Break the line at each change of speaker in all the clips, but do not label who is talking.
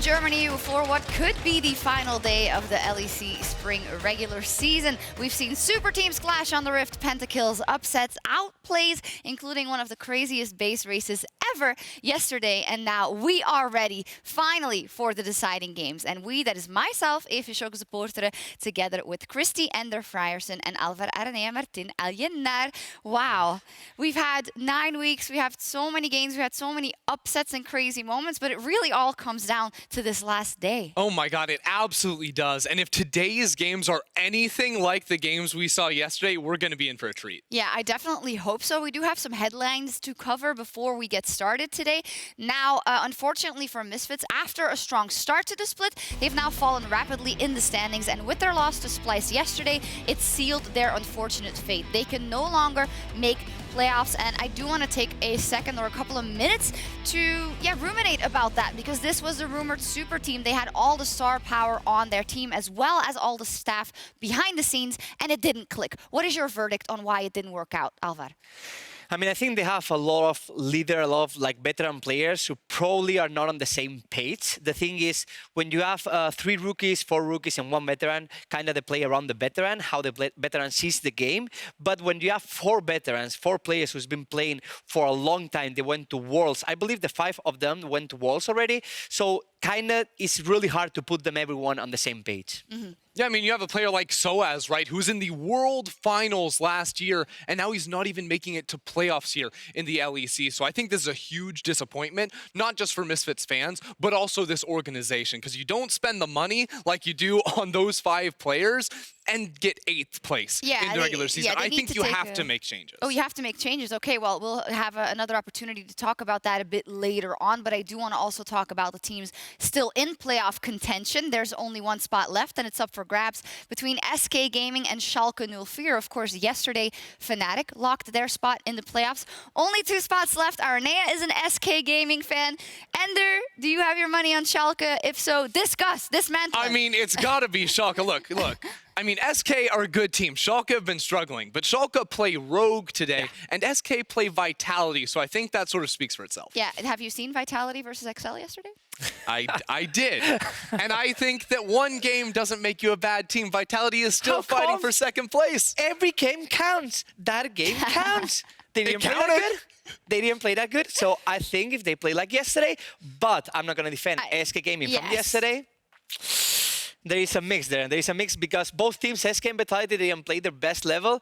Germany for what could be the final day of the LEC spring regular season. We've seen super teams clash on the Rift, pentakills, upsets, outplays, including one of the craziest base races ever yesterday. And now we are ready, finally, for the deciding games. And we, that is myself, Sjokz supporter, together with Christy Ender Frierson and Alvar Araneae and Martin Aljenar. Wow, we've had 9 weeks, we have so many games, we had so many upsets and crazy moments, but it really all comes down to this last day.
Oh my god, it absolutely does. And if today's games are anything like the games we saw yesterday, we're going to be in for a treat.
Yeah, I definitely hope so. We do have some headlines to cover before we get started today. Now, unfortunately for Misfits, after a strong start to the split, they've now fallen rapidly in the standings, and with their loss to Splyce yesterday, it sealed their unfortunate fate. They can no longer make playoffs, and I do want to take a second or a couple of minutes to ruminate about that, because this was the rumored super team. They had all the star power on their team as well as all the staff behind the scenes, and it didn't click. What is your verdict on why it didn't work out, Alvar?
I mean, I think they have a lot of veteran players who probably are not on the same page. The thing is, when you have 3 rookies, 4 rookies, and 1 veteran, kind of they play around the veteran, how the veteran sees the game. But when you have 4 veterans, 4 players who's been playing for a long time, they went to Worlds. I believe the 5 of them went to Worlds already. So kind of it's really hard to put them everyone on the same page.
Mm-hmm.
Yeah, I mean, you have a player like Sjokz, right, who's in the World Finals last year, and now he's not even making it to playoffs here in the LEC. So I think this is a huge disappointment, not just for Misfits fans, but also this organization, because you don't spend the money like you do on those 5 players and get 8th place in the regular season. I think you have to make changes.
Oh, you have to make changes. Okay, well, we'll have another opportunity to talk about that a bit later on, but I do want to also talk about the teams still in playoff contention. There's only 1 spot left, and it's up for grabs between SK Gaming and Schalke 04. Of course, yesterday, Fnatic locked their spot in the playoffs. Only 2 spots left. Araneae is an SK Gaming fan. Ender, do you have your money on Schalke? If so, discuss, dismantle.
I mean, it's got to be Schalke. Look. I mean, SK are a good team. Schalke have been struggling, but Schalke play Rogue today, and SK play Vitality, so I think that sort of speaks for itself.
Yeah, have you seen Vitality versus XL yesterday?
I did. And I think that 1 game doesn't make you a bad team. Vitality is still fighting for 2nd place.
Every game counts. That game counts. They didn't play that good. They didn't play that good. So I think if they play like yesterday, but I'm not going to defend SK Gaming from yesterday. There is a mix there. There is a mix because both teams, SK and Vitality, they didn't play their best level.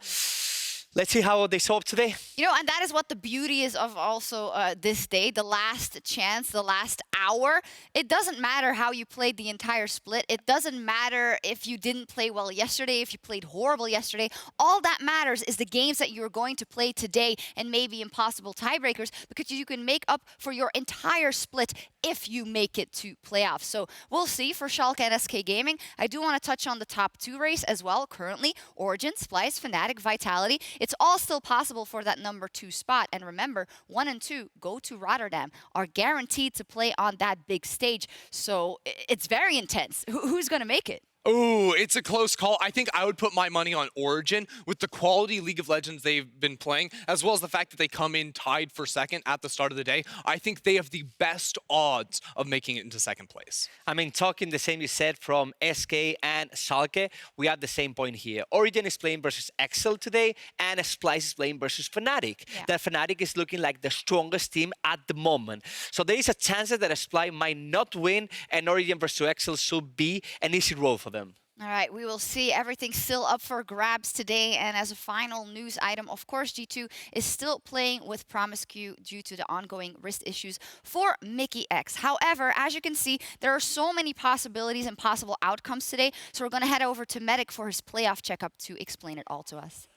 Let's see how they show up today.
You know, and that is what the beauty is of also this day, the last chance, the last hour. It doesn't matter how you played the entire split. It doesn't matter if you didn't play well yesterday, if you played horrible yesterday. All that matters is the games that you're going to play today and maybe impossible tiebreakers, because you can make up for your entire split if you make it to playoffs. So we'll see for Schalke and SK Gaming. I do want to touch on the top 2 race as well. Currently, Origin, Splyce, Fnatic, Vitality. It's all still possible for that number 2 spot. And remember, 1 and 2 go to Rotterdam, are guaranteed to play on that big stage. So it's very intense. Who's going to make it?
Ooh, it's a close call. I think I would put my money on Origin with the quality League of Legends they've been playing, as well as the fact that they come in tied for 2nd at the start of the day. I think they have the best odds of making it into 2nd place.
I mean, talking the same you said from SK and Schalke, we have the same point here. Origin is playing versus XL today, and Splyce is playing versus Fnatic.
Yeah.
That Fnatic is looking like the strongest team at the moment. So there is a chance that Splyce might not win, and Origin versus XL should be an easy roll for them.
All right, we will see. Everything still up for grabs today. And as a final news item, of course, G2 is still playing with Promiscu due to the ongoing wrist issues for Mickey X. However, as you can see, there are so many possibilities and possible outcomes today. So we're going to head over to Medic for his playoff checkup to explain it all to us.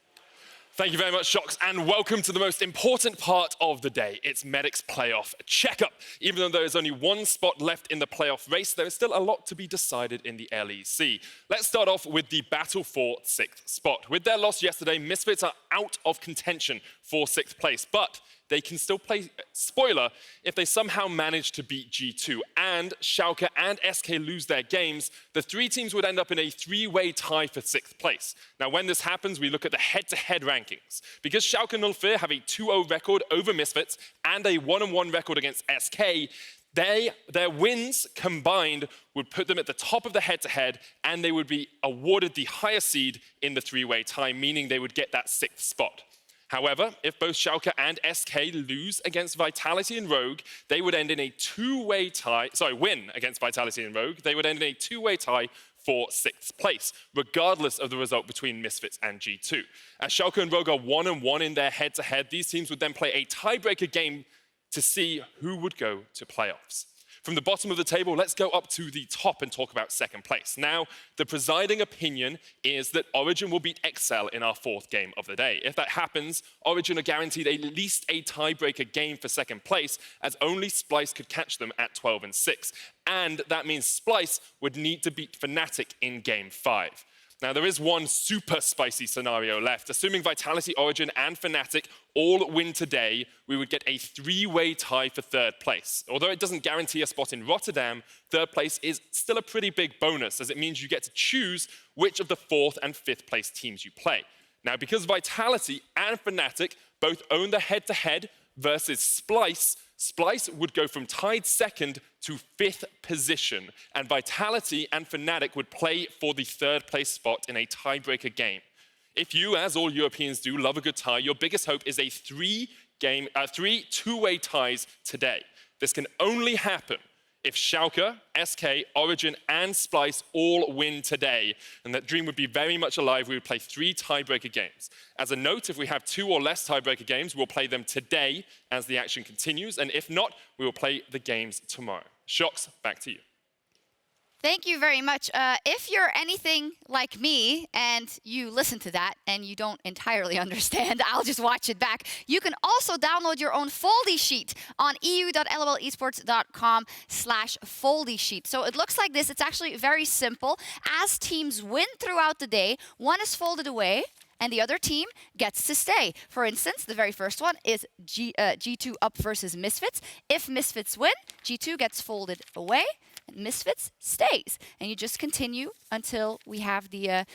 Thank you very much, Sjokz, and welcome to the most important part of the day. It's Medic's playoff checkup. Even though there is only 1 spot left in the playoff race, there is still a lot to be decided in the LEC. Let's start off with the battle for 6th spot. With their loss yesterday, Misfits are out of contention for 6th place, but they can still play spoiler if they somehow manage to beat G2 and Schalke and SK lose their games. The 3 teams would end up in a 3-way tie for 6th place. Now, when this happens, we look at the head-to-head rankings. Because Schalke 04 have a 2-0 record over Misfits and a 1-1 record against SK, Their wins combined would put them at the top of the head-to-head, and they would be awarded the higher seed in the three-way tie, meaning they would get that 6th spot. However, if both Sjokz and SK lose against Vitality and Rogue, they would end in a two-way tie. Sorry, win against Vitality and Rogue, they would end in a two-way tie for 6th place, regardless of the result between Misfits and G2. As Sjokz and Rogue are 1-1 in their head-to-head, these teams would then play a tiebreaker game to see who would go to playoffs. From the bottom of the table, let's go up to the top and talk about 2nd place. Now, the presiding opinion is that Origen will beat Excel in our 4th game of the day. If that happens, Origen are guaranteed at least a tiebreaker game for 2nd place, as only Splyce could catch them at 12-6. And that means Splyce would need to beat Fnatic in game 5. Now, there is one super spicy scenario left. Assuming Vitality, Origen, and Fnatic all win today, we would get a 3-way tie for 3rd place. Although it doesn't guarantee a spot in Rotterdam, 3rd place is still a pretty big bonus, as it means you get to choose which of the 4th and 5th place teams you play. Now, because Vitality and Fnatic both own the head-to-head versus Splyce, Splyce would go from tied 2nd to 5th position, and Vitality and Fnatic would play for the 3rd place spot in a tiebreaker game. If you, as all Europeans do, love a good tie, your biggest hope is a 3 two-way ties today. This can only happen if Sjokz, SK, Origen, and Splyce all win today, and that dream would be very much alive. We would play 3 tiebreaker games. As a note, if we have 2 or less tiebreaker games, we'll play them today as the action continues, and if not, we will play the games tomorrow. Sjokz, back to you.
Thank you very much. If you're anything like me and you listen to that and you don't entirely understand, I'll just watch it back. You can also download your own foldy sheet on eu.lolesports.com/foldy sheet. So it looks like this. It's actually very simple. As teams win throughout the day, one is folded away and the other team gets to stay. For instance, the very first one is G2 up versus Misfits. If Misfits win, G2 gets folded away, and Misfits stays. And you just continue until we have the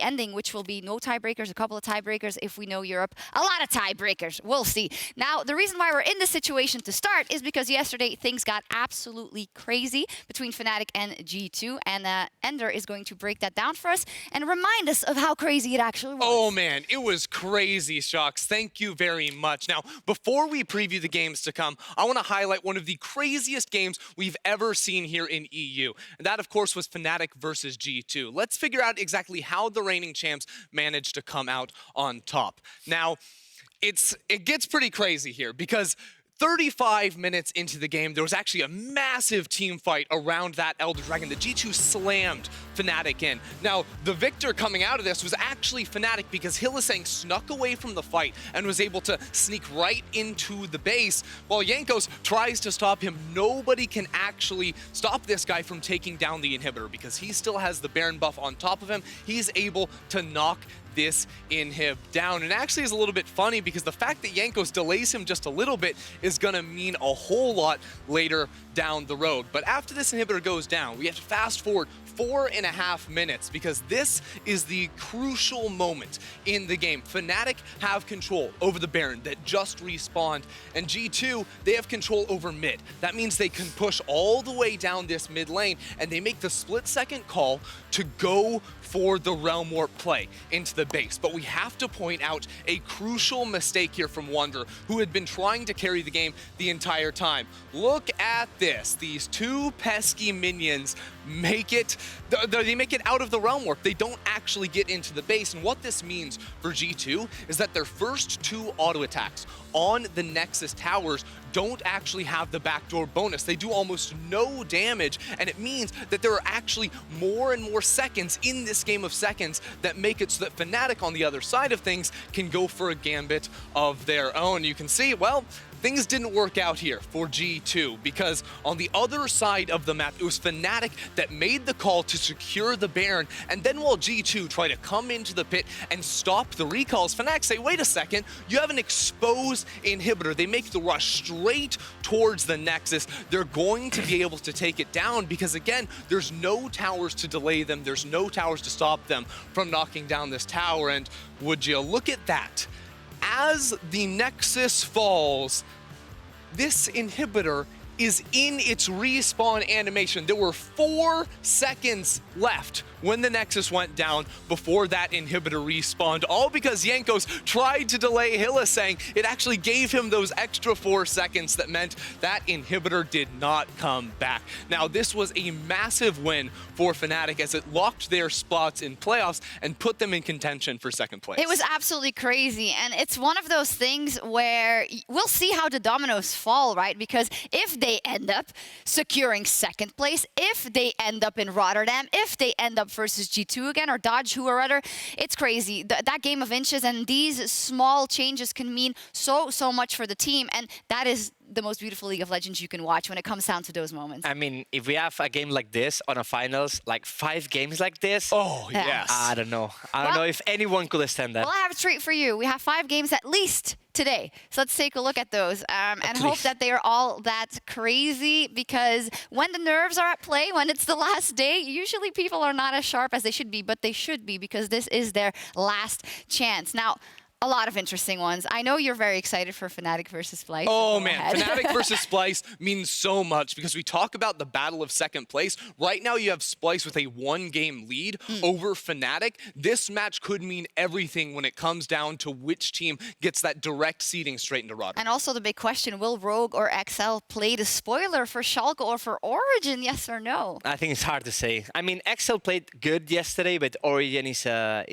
ending, which will be no tiebreakers, a couple of tiebreakers if we know Europe. A lot of tiebreakers, we'll see. Now, the reason why we're in this situation to start is because yesterday things got absolutely crazy between Fnatic and G2, and Ender is going to break that down for us and remind us of how crazy it actually was.
Oh man, it was crazy, Sjokz. Thank you very much. Now, before we preview the games to come, I want to highlight one of the craziest games we've ever seen here in EU. And that, of course, was Fnatic versus G2. Let's figure out exactly how the reigning champs managed to come out on top. Now, it gets pretty crazy here because 35 minutes into the game, there was actually a massive team fight around that Elder Dragon. The G2 slammed Fnatic in. Now, the victor coming out of this was actually Fnatic because Hylissang snuck away from the fight and was able to sneak right into the base while Jankos tries to stop him. Nobody can actually stop this guy from taking down the inhibitor because he still has the Baron buff on top of him. He's able to knock this inhib down. And actually is a little bit funny because the fact that Jankos delays him just a little bit is gonna mean a whole lot later down the road. But after this inhibitor goes down, we have to fast forward 4.5 minutes because this is the crucial moment in the game. Fnatic have control over the Baron that just respawned, and G2, they have control over mid. That means they can push all the way down this mid lane, and they make the split-second call to go for the Realm Warp play into the base. But we have to point out a crucial mistake here from Wunder, who had been trying to carry the game the entire time. Look at this. These 2 pesky minions make it, they make it out of the Realm Warp. They don't actually get into the base. And what this means for G2 is that their first 2 auto attacks on the Nexus towers don't actually have the backdoor bonus. They do almost no damage, and it means that there are actually more and more seconds in this game of seconds that make it so that Fnatic on the other side of things can go for a gambit of their own. You can see, well, things didn't work out here for G2 because on the other side of the map, it was Fnatic that made the call to secure the Baron, and then while G2 try to come into the pit and stop the recalls, Fnatic say, wait a second, you have an exposed inhibitor. They make the rush straight towards the Nexus. They're going to be able to take it down because, again, there's no towers to delay them. There's no towers to stop them from knocking down this tower, and would you look at that? As the Nexus falls, this inhibitor is in its respawn animation. There were 4 seconds left when the Nexus went down before that inhibitor respawned, all because Jankos tried to delay Hylissang. It actually gave him those extra 4 seconds that meant that inhibitor did not come back. Now, this was a massive win for Fnatic as it locked their spots in playoffs and put them in contention for second place.
It was absolutely crazy, and it's one of those things where we'll see how the dominoes fall, right? Because if they end up securing second place, if they end up in Rotterdam, if they end up versus G2 again, or Dodge, who or other, it's crazy. That game of inches and these small changes can mean so much for the team, and that is the most beautiful League of Legends you can watch when it comes down to those moments.
I mean, if we have a game like this on a finals, like 5 games like this,
oh,
Yeah.
yes.
I don't know. I don't know if anyone could stand that.
Well, I have a treat for you. We have 5 games at least today. So let's take a look at those and hope that they are all that crazy, because when the nerves are at play, when it's the last day, usually people are not as sharp as they should be, but they should be, because this is their last chance. Now, a lot of interesting ones. I know you're very excited for Fnatic versus Splyce.
Oh man, Fnatic versus Splyce means so much because we talk about the battle of second place. Right now you have Splyce with a 1-game lead over Fnatic. This match could mean everything when it comes down to which team gets that direct seeding straight into Rotterdam.
And also the big question, will Rogue or XL play the spoiler for Schalke or for Origin, yes or no?
I think it's hard to say. I mean, XL played good yesterday, but Origin is a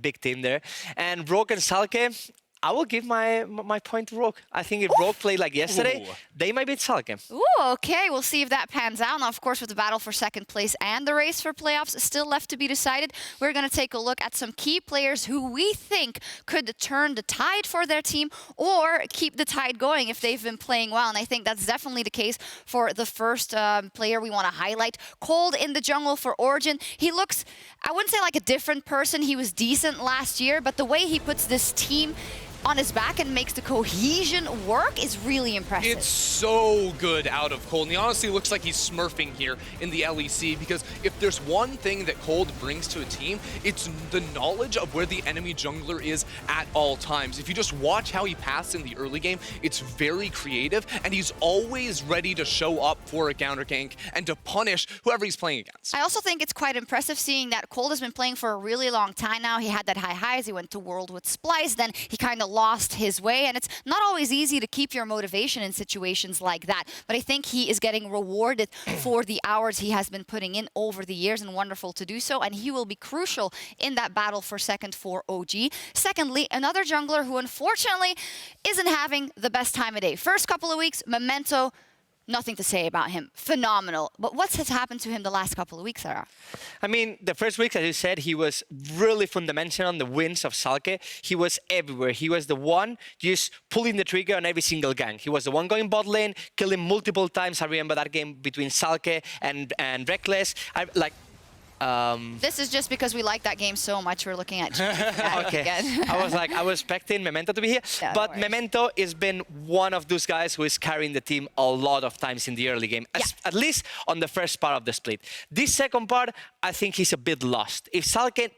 big team there. And Rogue and Schalke, I will give my point to Rogue. I think if Rogue played like yesterday, they might beat Schalke.
Ooh, okay. We'll see if that pans out. Now, of course, with the battle for second place and the race for playoffs still left to be decided, we're going to take a look at some key players who we think could turn the tide for their team or keep the tide going if they've been playing well. And I think that's definitely the case for the first player we want to highlight. Cold in the jungle for Origin. He looks, I wouldn't say like a different person. He was decent last year, but the way he puts this team on his back and makes the cohesion work is really impressive.
It's so good out of Cold. And he honestly looks like he's smurfing here in the LEC, because if there's one thing that Cold brings to a team, it's the knowledge of where the enemy jungler is at all times. If you just watch how he passed in the early game, it's very creative, and he's always ready to show up for a counter gank and to punish whoever he's playing against.
I also think it's quite impressive seeing that Cold has been playing for a really long time now. He had that high highs, he went to World with Splyce, then he kind of lost his way, and it's not always easy to keep your motivation in situations like that, but I think he is getting rewarded for the hours he has been putting in over the years, and wonderful to do so, and he will be crucial in that battle for second for OG. Secondly, another jungler who unfortunately isn't having the best time of day. First couple of weeks, Memento, nothing to say about him. Phenomenal. But what has happened to him the last couple of weeks, Sarah?
I mean, the first week, as you said, he was really fundamental on the wins of Schalke. He was everywhere. He was the one just pulling the trigger on every single gang. He was the one going bot lane, killing multiple times. I remember that game between Schalke and Reckless.
This is just because we like that game so much. We're looking at
okay.
again.
I was expecting Memento to be here,
Yeah,
but Memento has been one of those guys who is carrying the team a lot of times in the early game, at least on the first part of the split. This second part, I think he's a bit lost. If Schalke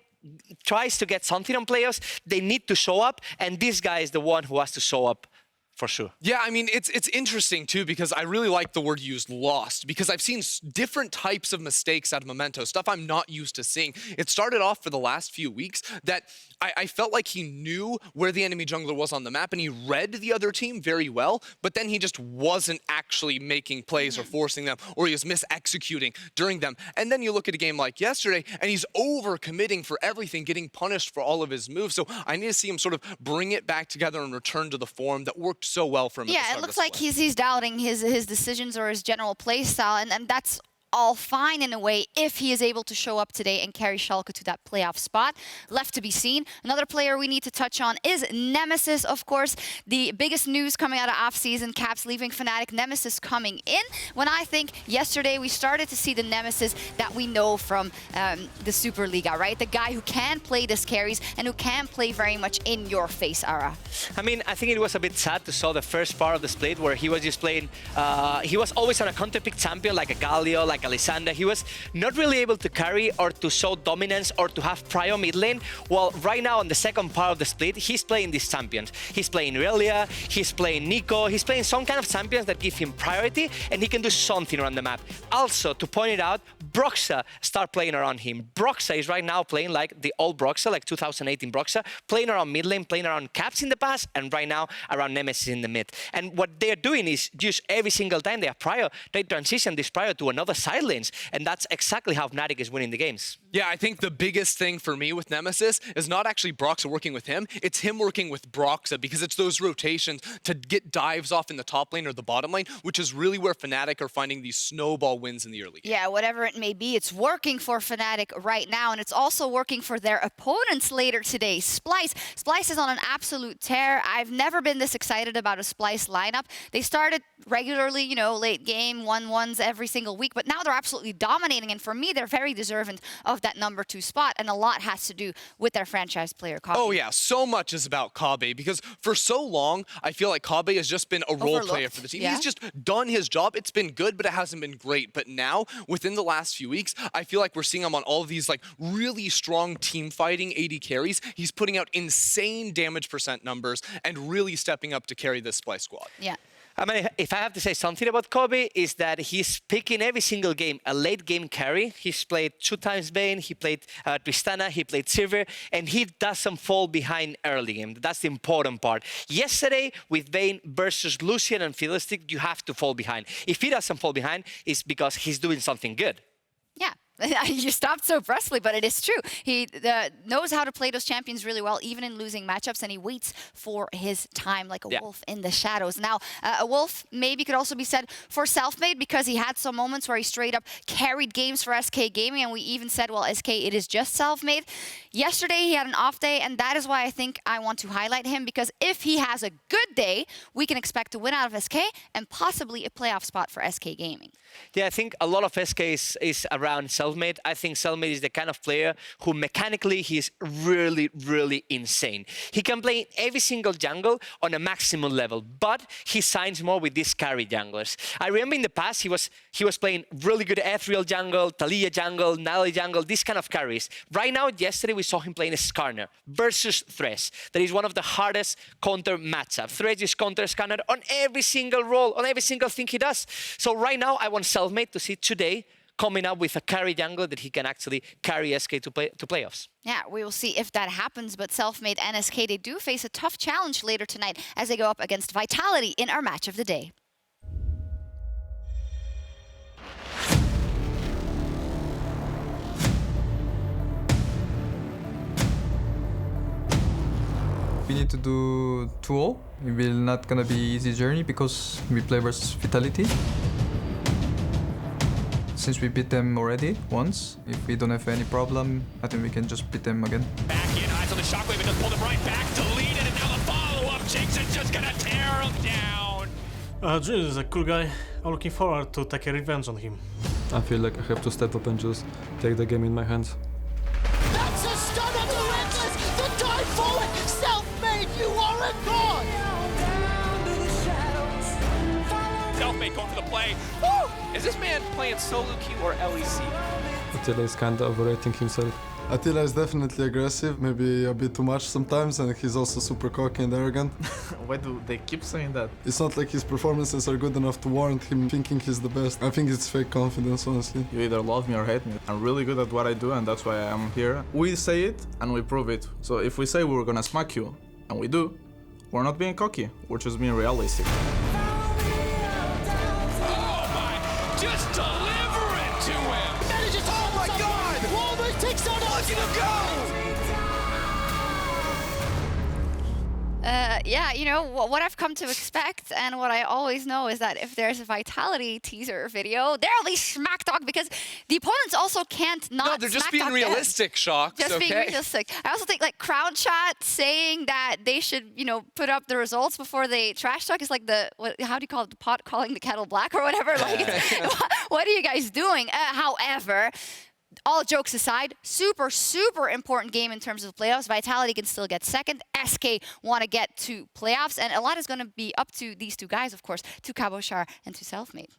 tries to get something on playoffs, they need to show up, and this guy is the one who has to show up. For sure.
Yeah, I mean, it's interesting too, because I really like the word used, lost, because I've seen different types of mistakes out of Memento, stuff I'm not used to seeing. It started off for the last few weeks that I felt like he knew where the enemy jungler was on the map, and he read the other team very well, but then he just wasn't actually making plays or forcing them, or he was mis-executing during them. And then you look at a game like yesterday, and he's over-committing for everything, getting punished for all of his moves. So I need to see him sort of bring it back together and return to the form that worked so well for him.
Yeah, it looks like he's doubting his decisions or his general play style, and that's all fine in a way if he is able to show up today and carry Schalke to that playoff spot. Left to be seen. Another player we need to touch on is Nemesis, of course. The biggest news coming out of off-season, Caps leaving Fnatic, Nemesis coming in. When I think yesterday we started to see the Nemesis that we know from the Superliga, right? The guy who can play this carries and who can play very much in your face, Ara.
I mean, I think it was a bit sad to saw the first part of the split where he was just playing, he was always on a counter-pick champion like a Galio, like like Alessandra. He was not really able to carry or to show dominance or to have prior mid lane. Well, right now on the second part of the split, he's playing these champions. He's playing Irelia, he's playing Nico, he's playing some kind of champions that give him priority, and he can do something around the map. Also, to point it out, Broxa start playing around him. Broxa is right now playing like the old Broxa, like 2018 Broxa, playing around mid lane, playing around Caps in the past, and right now around Nemesis in the mid. And what they're doing is just every single time they have prior, they transition this prior to another side lanes, and that's exactly how Fnatic is winning the games.
Yeah, I think the biggest thing for me with Nemesis is not actually Broxa working with him, it's him working with Broxa, because it's those rotations to get dives off in the top lane or the bottom lane, which is really where Fnatic are finding these snowball wins in the early game.
Yeah, whatever it may be, it's working for Fnatic right now, and it's also working for their opponents later today. Splyce. Splyce is on an absolute tear. I've never been this excited about a Splyce lineup. They started regularly, you know, late game, 1-1s every single week, but now they're absolutely dominating, and for me, they're very deserving of that number 2 spot, and a lot has to do with their franchise player, Kabe.
Oh yeah, so much is about Kabe, because for so long, I feel like Kabe has just been a role player for the team.
Yeah.
He's just done his job. It's been good, but it hasn't been great. But now, within the last few weeks, I feel like we're seeing him on all of these like really strong team fighting AD carries. He's putting out insane damage percent numbers and really stepping up to carry this Splyce squad.
Yeah.
I mean, if I have to say something about Kobe, is that he's picking every single game a late game carry. He's played 2 times Vayne, he played Tristana, he played Silver, and he doesn't fall behind early game. That's the important part. Yesterday, with Vayne versus Lucian and Fiddlestick, you have to fall behind. If he doesn't fall behind, it's because he's doing something good.
Yeah. You stopped so brusquely, but it is true. He knows how to play those champions really well, even in losing matchups, and he waits for his time like a wolf in the shadows. Now, a wolf maybe could also be said for Selfmade, because he had some moments where he straight up carried games for SK Gaming, and we even said, well, SK, it is just Selfmade. Yesterday, he had an off day, and that is why I think I want to highlight him, because if he has a good day, we can expect to win out of SK and possibly a playoff spot for SK Gaming.
Yeah, I think a lot of SK is around Selfmade. I think Selfmade is the kind of player who mechanically he's really, really insane. He can play every single jungle on a maximum level, but he signs more with these carry junglers. I remember in the past he was playing really good Ethereal jungle, Talia jungle, Natalie jungle, these kind of carries. Right now, yesterday we saw him playing Skarner versus Thresh. That is one of the hardest counter matchups. Thresh is counter Skarner on every single role, on every single thing he does. So right now I want Selfmade to see today coming up with a carry jungler that he can actually carry SK to playoffs.
Yeah, we will see if that happens, but Selfmade and SK, they do face a tough challenge later tonight as they go up against Vitality in our match of the day.
We need to do 2-0. It will not gonna be easy journey because we play versus Vitality. Since we beat them already once, if we don't have any problem, I think we can just beat them again.
Back in, eyes on the shockwave, and just pull them right back to lead it, and now the follow-up. Sjokz is just gonna tear him down.
Jin is a cool guy. I'm looking forward to take a revenge on him.
I feel like I have to step up and just take the game in my hands.
That's a stun on the Reckless! The dive forward! Selfmade, you are a god!
Selfmade going for the play. Woo! Is this man playing solo queue or LEC?
Attila is kinda overrating himself.
Attila is definitely aggressive, maybe a bit too much sometimes, and he's also super cocky and arrogant.
Why do they keep saying that?
It's not like his performances are good enough to warrant him thinking he's the best. I think it's fake confidence, honestly.
You either love me or hate me. I'm really good at what I do, and that's why I'm here. We say it, and we prove it. So if we say we're gonna smack you, and we do, we're not being cocky, we're just being realistic.
Just deliver it to him!
That is just, oh my god! Walmart takes on us!
Look at him go!
Yeah, you know, what I've come to expect and what I always know is that if there's a Vitality teaser video, there'll be smack talk because the opponents also can't not
No, they're just
smack
being
talk
realistic, Sjokz.
Just being
okay?
realistic. I also think like Crown Shot saying that they should, you know, put up the results before they trash talk is like the, how do you call it, the pot calling the kettle black or whatever? Like, what are you guys doing? However, all jokes aside, super, super important game in terms of playoffs. Vitality can still get second. SK want to get to playoffs. And a lot is going to be up to these two guys, of course, to Cabochard and to Selfmade.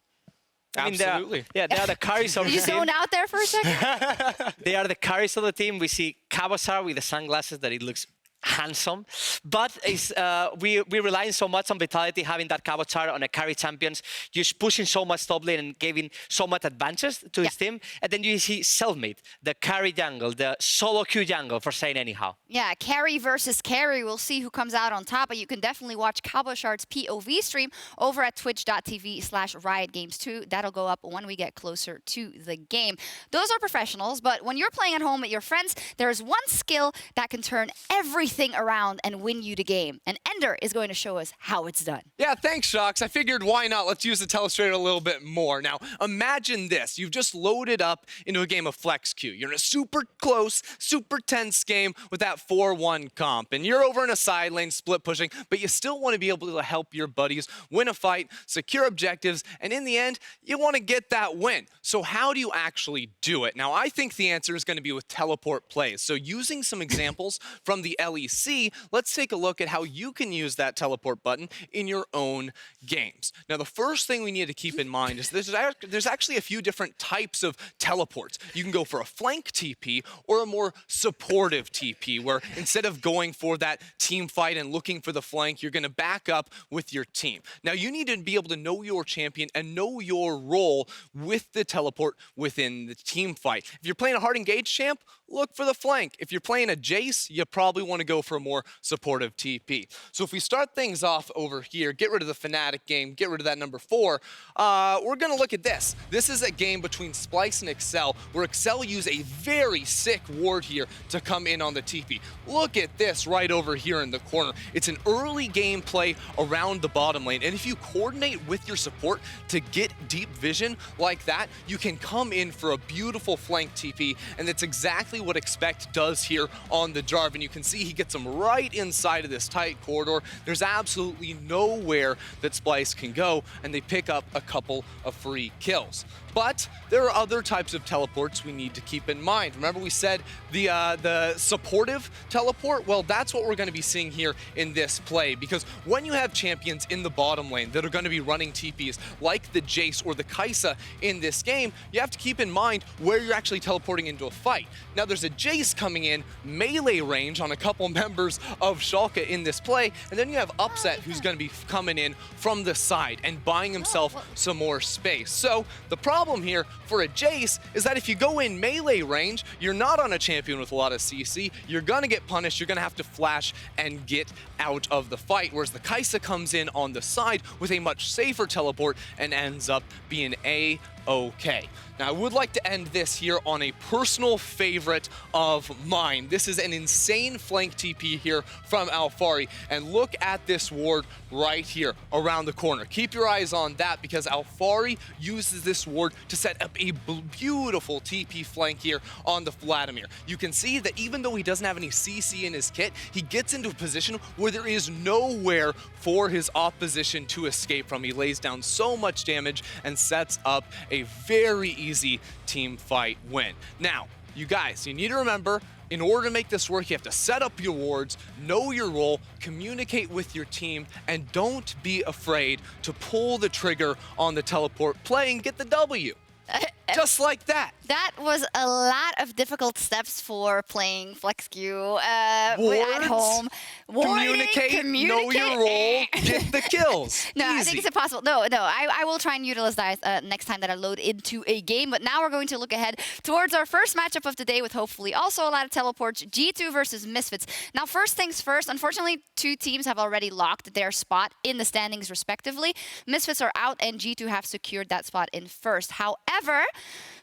I mean,
Absolutely.
they are the carries of the
You
team.
zone out there for a second?
They are the carries of the team. We see Kabasar with the sunglasses that it looks handsome, but it's, we relying so much on Vitality having that Kabasar on a carry champions, just pushing so much top lane and giving so much advantage to his team. And then you see Selfmade, the carry jungle, the solo queue jungle, for saying anyhow.
Yeah, carry versus carry. We'll see who comes out on top, but you can definitely watch Kabashar's POV stream over at twitch.tv/riotgames2. That'll go up when we get closer to the game. Those are professionals, but when you're playing at home with your friends, there's one skill that can turn everything around and win you the game. And Ender is going to show us how it's done.
Yeah, thanks, Sjokz. I figured why not? Let's use the telestrator a little bit more. Now, imagine this. You've just loaded up into a game of FlexQ. You're in a super close, super tense game with that 4-1 comp. And you're over in a side lane split pushing, but you still want to be able to help your buddies win a fight, secure objectives, and in the end, you want to get that win. So how do you actually do it? Now, I think the answer is going to be with teleport plays. So using some examples from the LEC, let's take a look at how you can use that teleport button in your own games. Now, the first thing we need to keep in mind is there's actually a few different types of teleports. You can go for a flank TP or a more supportive TP, where instead of going for that team fight and looking for the flank, you're going to back up with your team. Now, you need to be able to know your champion and know your role with the teleport within the team fight. If you're playing a hard engaged champ, look for the flank. If you're playing a Jace, you probably want to go for a more supportive TP. So if we start things off over here, get rid of the Fnatic game, get rid of that number 4, we're going to look at this. This is a game between Splyce and Excel, where Excel use a very sick ward here to come in on the TP. Look at this right over here in the corner. It's an early game play around the bottom lane, and if you coordinate with your support to get deep vision like that, you can come in for a beautiful flank TP, and that's exactly what Expect does here on the Jarvan. You can see he gets him right inside of this tight corridor. There's absolutely nowhere that Splyce can go, and they pick up a couple of free kills. But there are other types of teleports we need to keep in mind. Remember we said the supportive teleport? Well, that's what we're going to be seeing here in this play, because when you have champions in the bottom lane that are going to be running TPs like the Jace or the Kai'Sa in this game, you have to keep in mind where you're actually teleporting into a fight. Now, there's a Jace coming in melee range on a couple members of Sjokz in this play, and then you have Upset who's going to be coming in from the side and buying himself some more space. So the problem here for a Jace is that if you go in melee range, you're not on a champion with a lot of CC, you're going to get punished, you're going to have to flash and get out of the fight, whereas the Kai'Sa comes in on the side with a much safer teleport and ends up being A-okay. Now, I would like to end this here on a personal favorite of mine. This is an insane flank TP here from Alphari, and look at this ward right here around the corner. Keep your eyes on that, because Alphari uses this ward to set up a beautiful TP flank here on the Vladimir. You can see that even though he doesn't have any CC in his kit, he gets into a position where there is nowhere for his opposition to escape from. He lays down so much damage and sets up a very easy team fight win. Now, you guys, you need to remember, in order to make this work, you have to set up your wards, know your role, communicate with your team, and don't be afraid to pull the trigger on the teleport play and get the W. Just like that.
That was a lot of difficult steps for playing FlexQ at home.
Communicate, know your role, get the kills.
No,
Easy.
I think it's impossible. No, I will try and utilize that next time that I load into a game. But now we're going to look ahead towards our first matchup of the day with hopefully also a lot of teleports. G2 versus Misfits. Now, first things first, unfortunately, 2 teams have already locked their spot in the standings respectively. Misfits are out and G2 have secured that spot in first. However,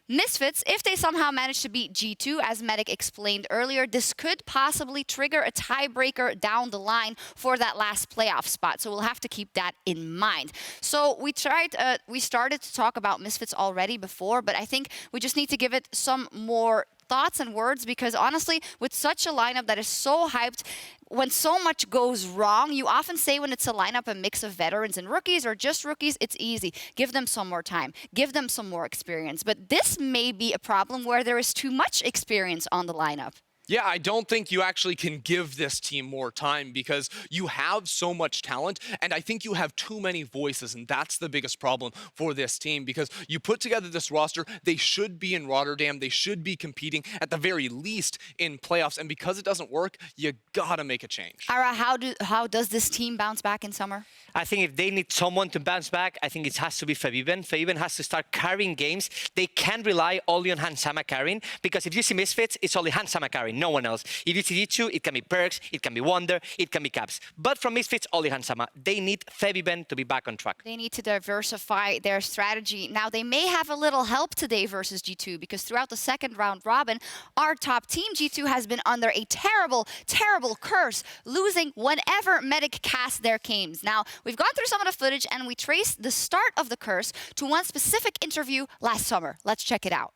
Misfits, if they somehow manage to beat G2, as Medic explained earlier, this could possibly trigger a tiebreaker down the line for that last playoff spot. So we'll have to keep that in mind. So we started to talk about Misfits already before, but I think we just need to give it some more thoughts and words, because honestly, with such a lineup that is so hyped, when so much goes wrong, you often say when it's a lineup, a mix of veterans and rookies or just rookies, it's easy. Give them some more time. Give them some more experience. But this may be a problem where there is too much experience on the lineup.
Yeah, I don't think you actually can give this team more time because you have so much talent, and I think you have too many voices, and that's the biggest problem for this team because you put together this roster, they should be in Rotterdam, they should be competing at the very least in playoffs, and because it doesn't work, you gotta make a change.
Ara, how does this team bounce back in summer?
I think if they need someone to bounce back, I think it has to be Fabiben. Fabiben has to start carrying games. They can't rely only on Hansama carrying, because if you see Misfits, it's only Hansama carrying, no one else. If you see G2, it can be Perks, it can be Wonder, it can be Caps. But from Misfits, only Hansama. They need Fabiben to be back on track.
They need to diversify their strategy. Now, they may have a little help today versus G2, because throughout the second round robin, our top team, G2, has been under a terrible, terrible curse, losing whenever Medic cast their games. Now, we've gone through some of the footage, and we traced the start of the curse to one specific interview last summer. Let's check it out.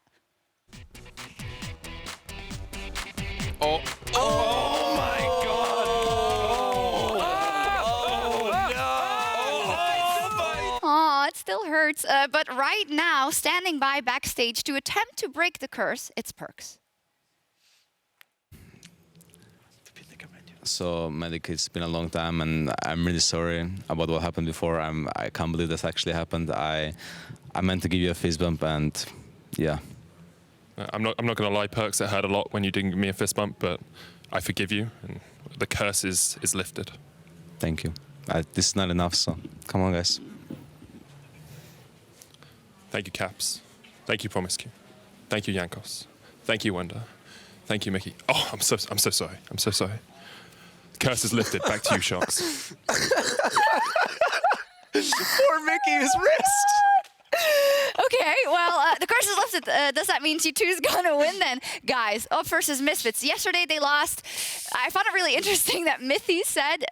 Oh my God!
Aw, it still hurts. But right now, standing by backstage to attempt to break the curse, it's Perks.
So, Medic, it's been a long time, and I'm really sorry about what happened before. I can't believe this actually happened. I meant to give you a fist bump, and yeah.
I'm not going to lie, Perks, it hurt a lot when you didn't give me a fist bump, but I forgive you, and the curse is lifted.
Thank you. This is not enough, so come on, guys.
Thank you, Caps. Thank you, Promiscu. Thank you, Jankos. Thank you, Wonder. Thank you, Mickey. Oh, I'm so sorry. I'm so sorry. Curse is lifted. Back to you, Sjokz.
Poor Mickey's wrist!
Okay, well, the curse is lifted. Does that mean G2's gonna win then? Guys, up versus Misfits. Yesterday they lost. I found it really interesting that Mithy said,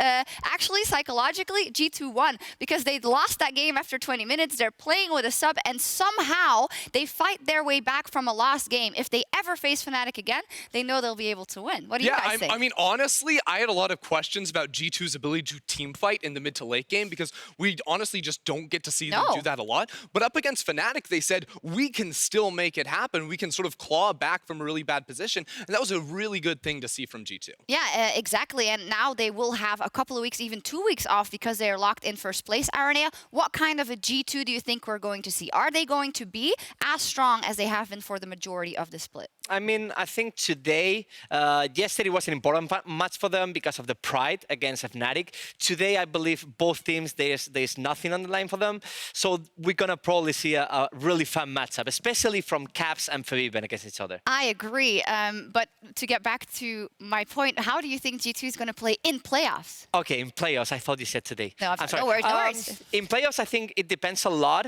actually, psychologically, G2 won because they lost that game after 20 minutes. They're playing with a sub, and somehow they fight their way back from a lost game. If they ever face Fnatic again, they know they'll be able to win. What do you guys think?
I mean, honestly, I had a lot of questions about G2's ability to team fight in the mid to late game because we honestly just don't get to see them do that a lot. But up against Fnatic, they said, we can still make it happen. We can sort of claw back from a really bad position. And that was a really good thing to see from G2.
Yeah, exactly. And now they will have a couple of weeks, even 2 weeks off because they are locked in first place. Araneae, what kind of a G2 do you think we're going to see? Are they going to be as strong as they have been for the majority of the split?
I mean, I think today, yesterday was an important match for them because of the pride against Fnatic. Today, I believe both teams, there's nothing on the line for them. So we're going to probably see a really fun matchup, especially from Caps and Fabiben against each other.
I agree. But to get back to my point, how do you think G2 is going to play in playoffs?
Okay, in playoffs, I thought you said today.
No, I'm sorry. No worries, no worries.
In playoffs, I think it depends a lot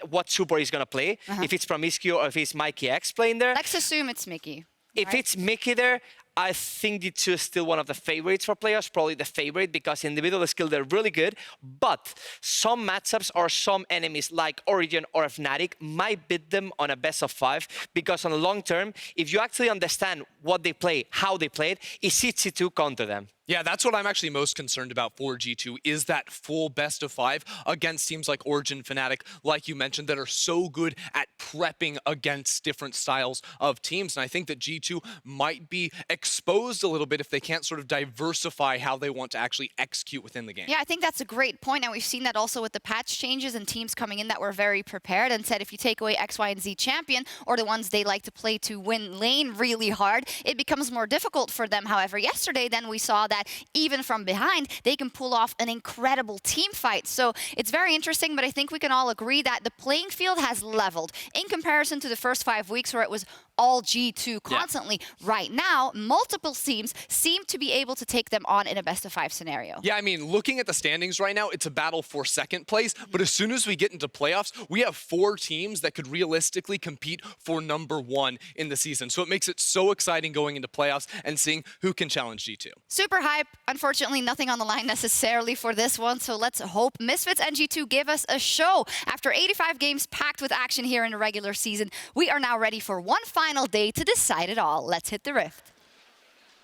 what support is going to play. If it's Promiscu or if it's Mikey X playing there.
Let's assume it's Mickey.
If it's Mickey there, I think G2 is still one of the favorites for playoffs, probably the favorite, because individual skill, they're really good. But some matchups or some enemies like Origin or Fnatic might beat them on a best of 5, because on the long term, if you actually understand what they play, how they play it, it's easy to counter them.
Yeah, that's what I'm actually most concerned about for G2 is that full best of 5 against teams like Origin, Fnatic, like you mentioned, that are so good at prepping against different styles of teams. And I think that G2 might be exposed a little bit if they can't sort of diversify how they want to actually execute within the game.
Yeah, I think that's a great point. And we've seen that also with the patch changes and teams coming in that were very prepared and said if you take away X, Y, and Z champion, or the ones they like to play to win lane really hard, it becomes more difficult for them. However, yesterday then we saw that even from behind, they can pull off an incredible team fight. So it's very interesting, but I think we can all agree that the playing field has leveled in comparison to the first 5 weeks where it was all G2 constantly. Yeah. Right now, multiple teams seem to be able to take them on in a best of 5 scenario.
Yeah, I mean, looking at the standings right now, it's a battle for second place, but as soon as we get into playoffs, we have 4 teams that could realistically compete for #1 in the season. So it makes it so exciting going into playoffs and seeing who can challenge G2.
Super hype. Unfortunately, nothing on the line necessarily for this one, so let's hope Misfits and G2 give us a show. After 85 games packed with action here in the regular season, we are now ready for one final day to decide it all. Let's hit the rift.